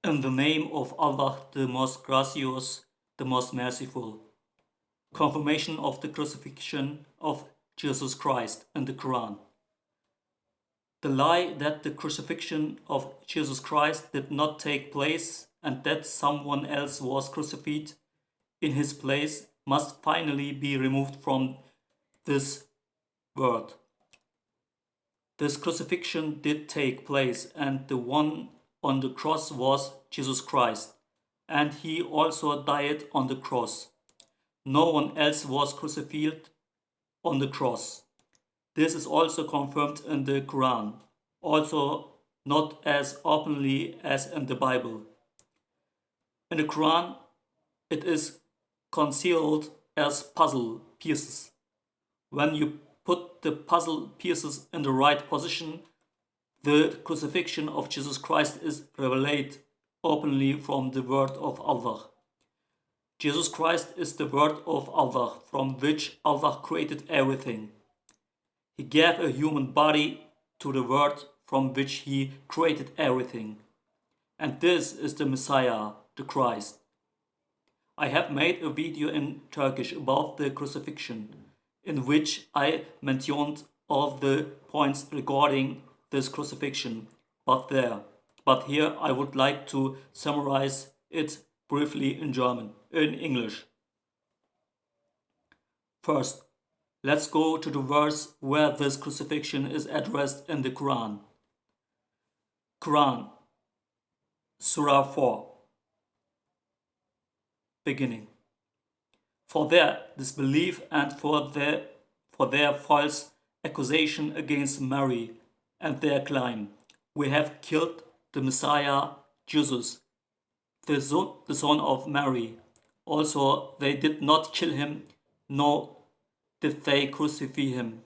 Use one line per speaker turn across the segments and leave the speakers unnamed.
In the name of Allah, the most gracious, the most merciful. Confirmation of the crucifixion of Jesus Christ in the Quran. The lie that the crucifixion of Jesus Christ did not take place and that someone else was crucified in his place must finally be removed from this world. This crucifixion did take place, and the one on the cross was Jesus Christ, and he also died on the cross. No one else was crucified on the cross. This is also confirmed in the Quran, also not as openly as in the Bible. In the Quran, it is concealed as puzzle pieces. When you put the puzzle pieces in the right position, the crucifixion of Jesus Christ is revealed openly from the word of Allah. Jesus Christ is the word of Allah from which Allah created everything. He gave a human body to the word from which he created everything. And this is the Messiah, the Christ. I have made a video in Turkish about the crucifixion, in which I mentioned all the points regarding this crucifixion, but here I would like to summarize it briefly in English. First, let's go to the verse where this crucifixion is addressed in the Quran. Quran, Surah 4, beginning. For their disbelief and for their false accusation against Mary and their claim, we have killed the Messiah, Jesus, the son of Mary. Also, they did not kill him, nor did they crucify him,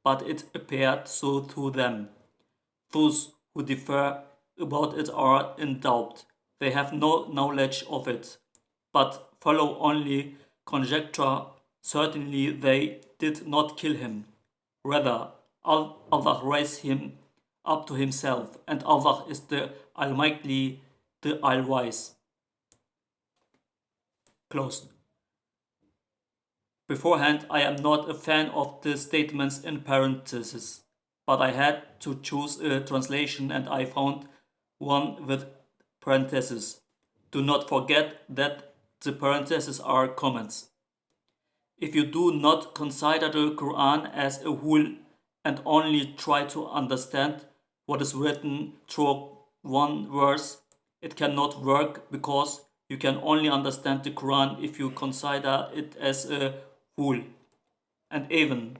but it appeared so to them. Those who differ about it are in doubt. They have no knowledge of it, but follow only conjecture. Certainly they did not kill him. Rather, Allah raised him up to himself, and Allah is the Almighty, the All-Wise. Closed. Beforehand, I am not a fan of the statements in parentheses, but I had to choose a translation and I found one with parentheses. Do not forget that the parentheses are comments. If you do not consider the Quran as a whole and only try to understand what is written through one verse, it cannot work because you can only understand the Quran if you consider it as a whole. And even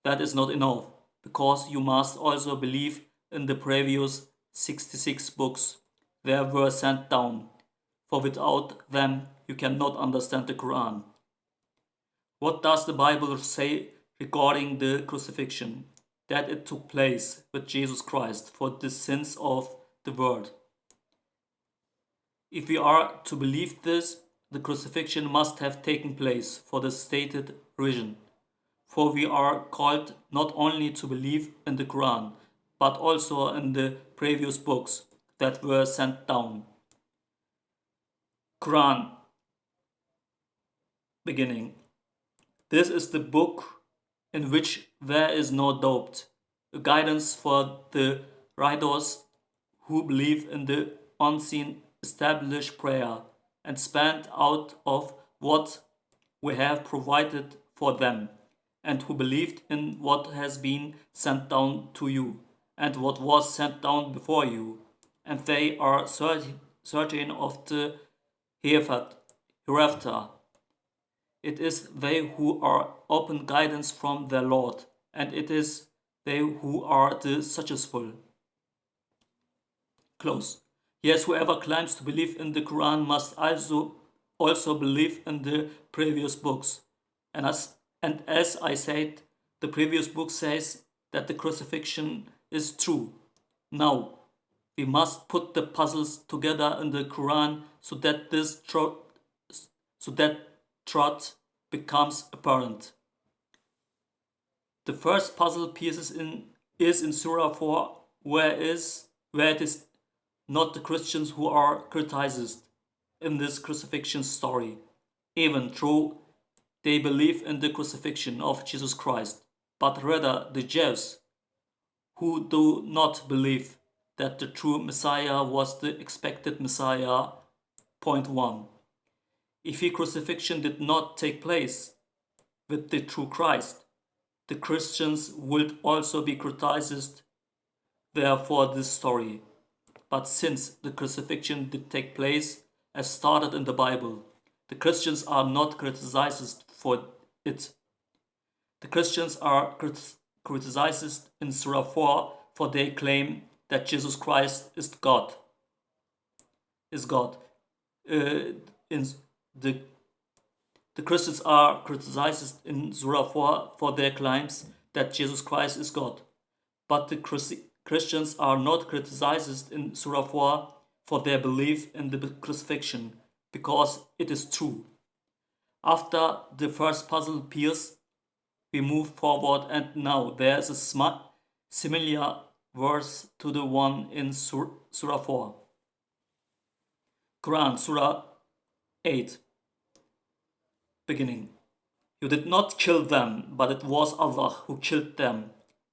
that is not enough, because you must also believe in the previous 66 books that were sent down, for without them you cannot understand the Quran. What does the Bible say regarding the crucifixion? That it took place with Jesus Christ for the sins of the world. If we are to believe this, the crucifixion must have taken place for the stated reason. For we are called not only to believe in the Quran, but also in the previous books that were sent down. Quran, beginning. This is the book in which there is no doubt, a guidance for the writers who believe in the unseen established prayer and spend out of what we have provided for them, and who believed in what has been sent down to you and what was sent down before you, and they are certain of the hereafter. It is they who are open guidance from their Lord, and it is they who are the successful. Close. Yes, whoever claims to believe in the Quran must also believe in the previous books. And as I said, the previous book says that the crucifixion is true. Now, we must put the puzzles together in the Quran so that truth becomes apparent. The first puzzle piece is in Surah 4, where it is not the Christians who are criticized in this crucifixion story, even though they believe in the crucifixion of Jesus Christ, but rather the Jews who do not believe that the true Messiah was the expected Messiah. Point 1. If the crucifixion did not take place with the true Christ, the Christians would also be criticized therefore this story. But since the crucifixion did take place as started in the Bible, the Christians are not criticized for it. The Christians are criticized in Surah 4 for their claim that Jesus Christ is God. In the Christians are criticized in Surah 4 for their claims that Jesus Christ is God. But the Christians are not criticized in Surah 4 for their belief in the crucifixion, because it is true. After the first puzzle piece, we move forward, and now there is a similar verse to the one in Surah 4. Quran, Surah 8, beginning. You did not kill them, but it was Allah who killed them.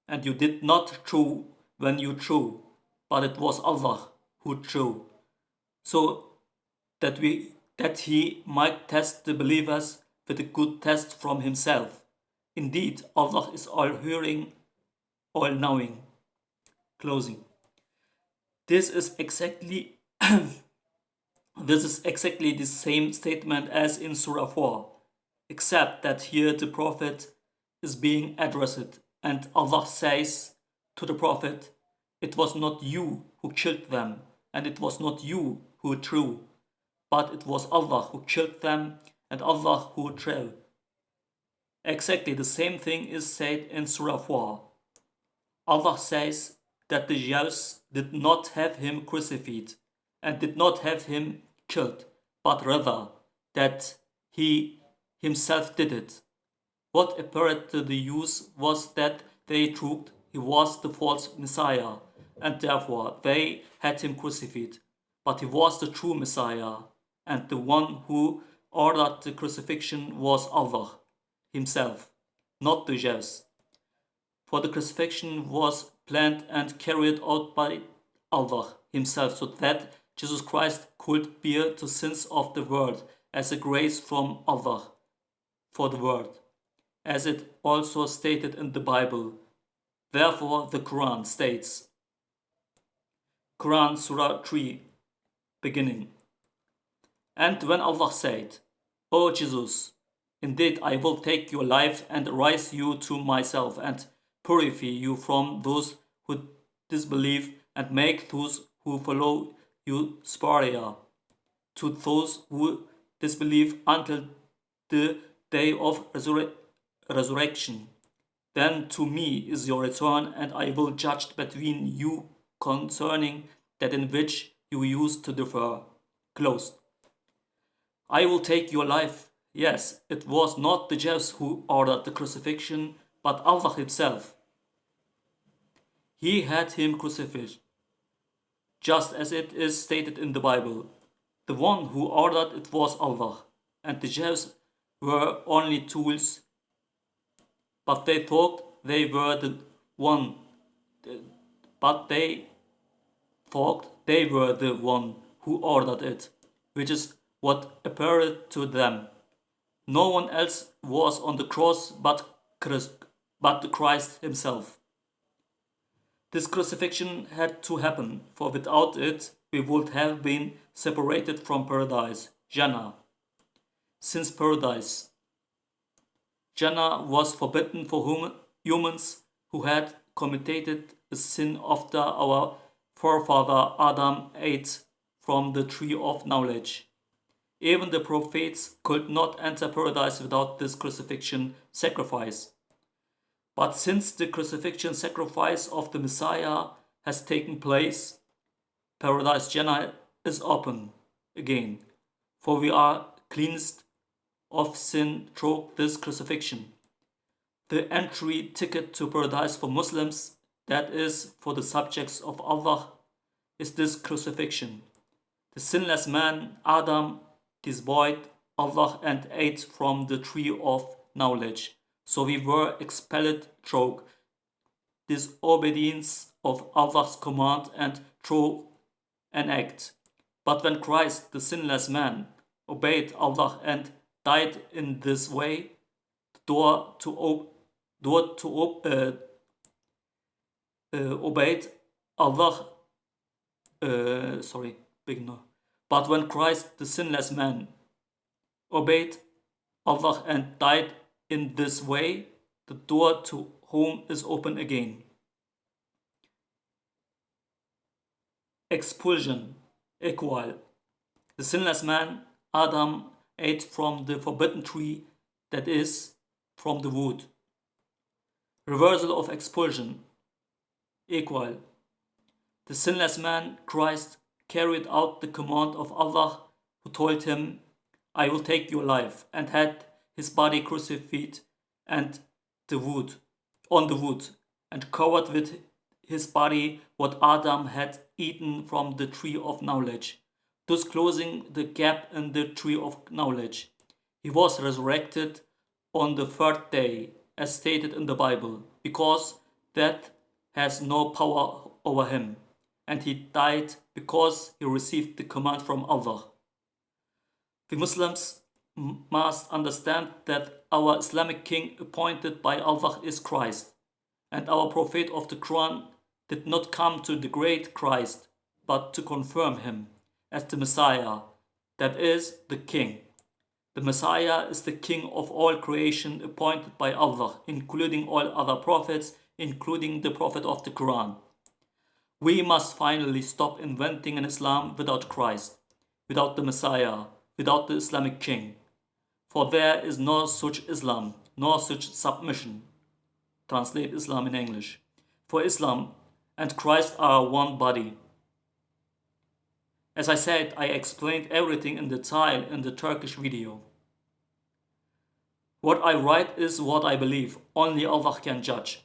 And you did not throw when you threw, but it was Allah who threw. So that He might test the believers with a good test from Himself. Indeed, Allah is all-hearing, all-knowing. Closing. This is exactly the same statement as in Surah 4, except that here the Prophet is being addressed, and Allah says to the Prophet, "It was not you who killed them, and it was not you who threw, but it was Allah who killed them, and Allah who threw." Exactly the same thing is said in Surah 4. Allah says that the Jews did not have him crucified and did not have him killed, but rather that he himself did it. What appeared to the Jews was that they thought he was the false Messiah, and therefore they had him crucified. But he was the true Messiah, and the one who ordered the crucifixion was Allah Himself, not the Jews. For the crucifixion was planned and carried out by Allah Himself, so that Jesus Christ could bear the sins of the world as a grace from Allah for the world, as it also stated in the Bible. Therefore the Quran states, Quran Surah 3, beginning. And when Allah said, "O Jesus, indeed I will take your life and raise you to myself and purify you from those who disbelieve and make those who follow you superior to those who disbelieve until the day of resurrection. Then to me is your return, and I will judge between you concerning that in which you used to differ." Closed. I will take your life. Yes, it was not the Jews who ordered the crucifixion, but Allah Himself. He had him crucified, just as it is stated in the Bible. The one who ordered it was Allah, and the Jews were only tools, but they thought they were the one who ordered it, which is what appeared to them. No one else was on the cross but the Christ Himself. This crucifixion had to happen, for without it we would have been separated from paradise, Jannah. Since paradise, Jannah was forbidden for humans who had committed a sin after our forefather Adam ate from the tree of knowledge. Even the prophets could not enter paradise without this crucifixion sacrifice. But since the crucifixion sacrifice of the Messiah has taken place, paradise Jannah is open again, for we are cleansed of sin through this crucifixion. The entry ticket to paradise for Muslims, that is, for the subjects of Allah, is this crucifixion. The sinless man, Adam, disobeyed Allah and ate from the tree of knowledge. So we were expelled through disobedience of Allah's command and through an act. But when Christ, the sinless man, obeyed Allah and died in this way, the door to obeyed Allah. Big no. But when Christ, the sinless man, obeyed Allah and died in this way, the door to whom is open again. Expulsion equal. The sinless man, Adam, ate from the forbidden tree, that is, from the wood. Reversal of expulsion equal. The sinless man, Christ, carried out the command of Allah, who told him, I will take your life, and had his body crucified and on the wood, and covered with his body what Adam had eaten from the tree of knowledge, thus closing the gap in the tree of knowledge. He was resurrected on the third day, as stated in the Bible, because death has no power over him, and he died because he received the command from Allah. We Muslims must understand that our Islamic king appointed by Allah is Christ, and our prophet of the Quran did not come to degrade Christ, but to confirm him as the Messiah, that is, the king. The Messiah is the king of all creation appointed by Allah, including all other prophets, including the prophet of the Quran. We must finally stop inventing an Islam without Christ, without the Messiah, without the Islamic king. For there is no such Islam, nor such submission. Translate Islam in English. For Islam and Christ are one body. As I said, I explained everything in detail in the Turkish video. What I write is what I believe. Only Allah can judge.